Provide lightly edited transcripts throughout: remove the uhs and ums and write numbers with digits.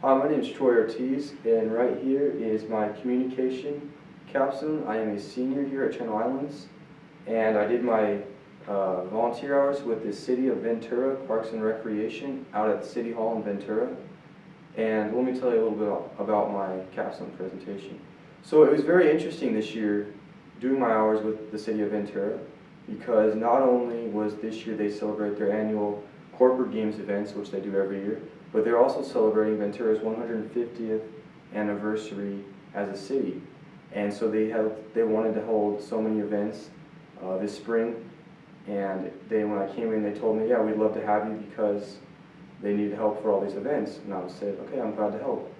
Hi, my name is Troy Ortiz, and right here is my communication capstone. I am a senior here at Channel Islands, and I did my volunteer hours with the City of Ventura Parks and Recreation out at City Hall in Ventura. And let me tell you a little bit about my capstone presentation. So it was very interesting this year doing my hours with the City of Ventura, because not only was this year they celebrate their annual corporate games events, which they do every year, but they're also celebrating Ventura's 150th anniversary as a city. And so they wanted to hold so many events this spring, and when I came in, they told me, yeah, we'd love to have you because they need help for all these events. And I said, okay, I'm glad to help.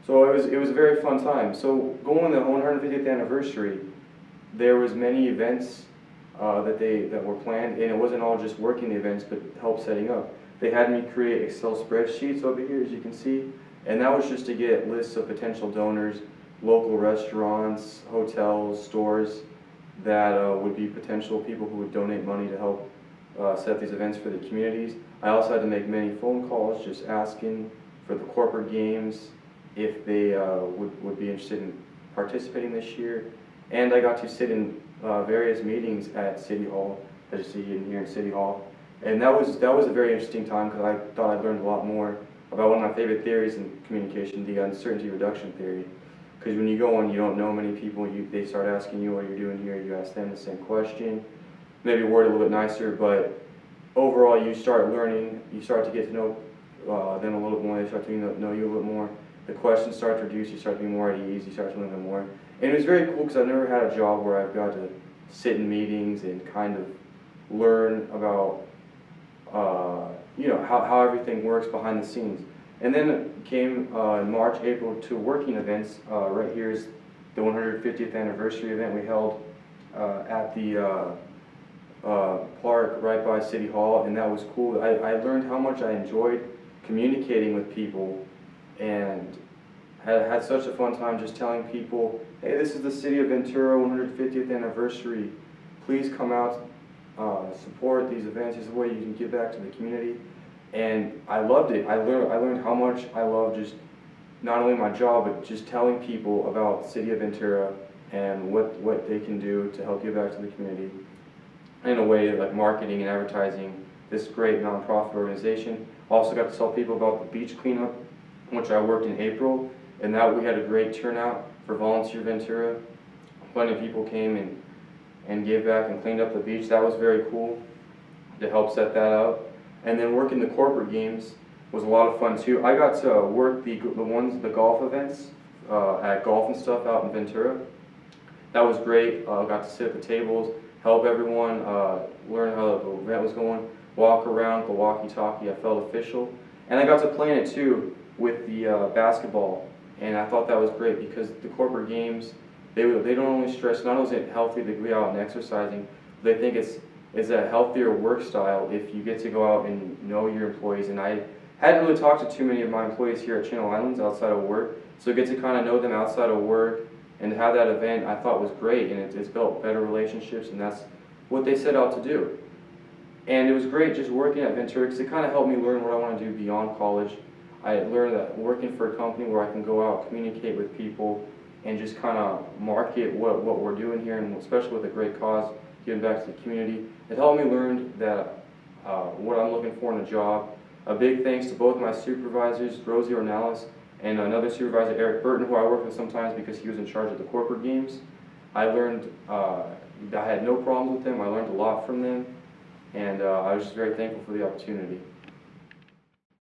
So it was a very fun time. So going on the 150th anniversary, there was many events that were planned, and it wasn't all just working the events, but help setting up. They had me create Excel spreadsheets over here, as you can see, and that was just to get lists of potential donors, local restaurants, hotels, stores that would be potential people who would donate money to help set up these events for the communities. I also had to make many phone calls just asking for the corporate games if they would be interested in participating this year. And I got to sit in various meetings at City Hall, as you see in here in City Hall. And that was a very interesting time because I thought I learned a lot more about one of my favorite theories in communication, the uncertainty reduction theory. Because when you go and you don't know many people, they start asking you what you're doing here, you ask them the same question, maybe word a little bit nicer, but overall you start learning, you start to get to know them a little bit more, they start to know you a little bit more. The questions start to reduce, you start to be more at ease, you start to learn them more. And it was very cool because I've never had a job where I've got to sit in meetings and kind of learn about how everything works behind the scenes. And then it came in March, April to working events. Right here is the 150th anniversary event we held at the park right by City Hall, and that was cool. I learned how much I enjoyed communicating with people, and had such a fun time just telling people, hey, this is the City of Ventura 150th anniversary. Please come out, support these events. This is a way you can give back to the community. And I loved it. I learned how much I love just not only my job, but just telling people about the City of Ventura and what they can do to help give back to the community. In a way like marketing and advertising this great nonprofit organization. Also got to tell people about the beach cleanup, which I worked in April, and that we had a great turnout for Volunteer Ventura. Plenty of people came and gave back and cleaned up the beach. That was very cool to help set that up. And then working the corporate games was a lot of fun too. I got to work the golf events at Golf and Stuff out in Ventura. That was great. Got to sit at the tables, help everyone learn how the event was going, walk around with the walkie-talkie. I felt official. And I got to plan it too with the basketball. And I thought that was great because the corporate games, they don't only stress, not only is it healthy to be out and exercising, but they think it's a healthier work style if you get to go out and know your employees. And I hadn't really talked to too many of my employees here at Channel Islands outside of work, so get to kind of know them outside of work, and to have that event I thought was great, and it's built better relationships, and that's what they set out to do. And it was great just working at Ventura because it kind of helped me learn what I want to do beyond college. I learned that working for a company where I can go out, communicate with people, and just kind of market what we're doing here, and especially with a great cause, giving back to the community. It helped me learn that what I'm looking for in a job. A big thanks to both my supervisors, Rosie Ornelas, and another supervisor, Eric Burton, who I work with sometimes because he was in charge of the corporate games. I learned, I had no problems with them. I learned a lot from them, and I was just very thankful for the opportunity.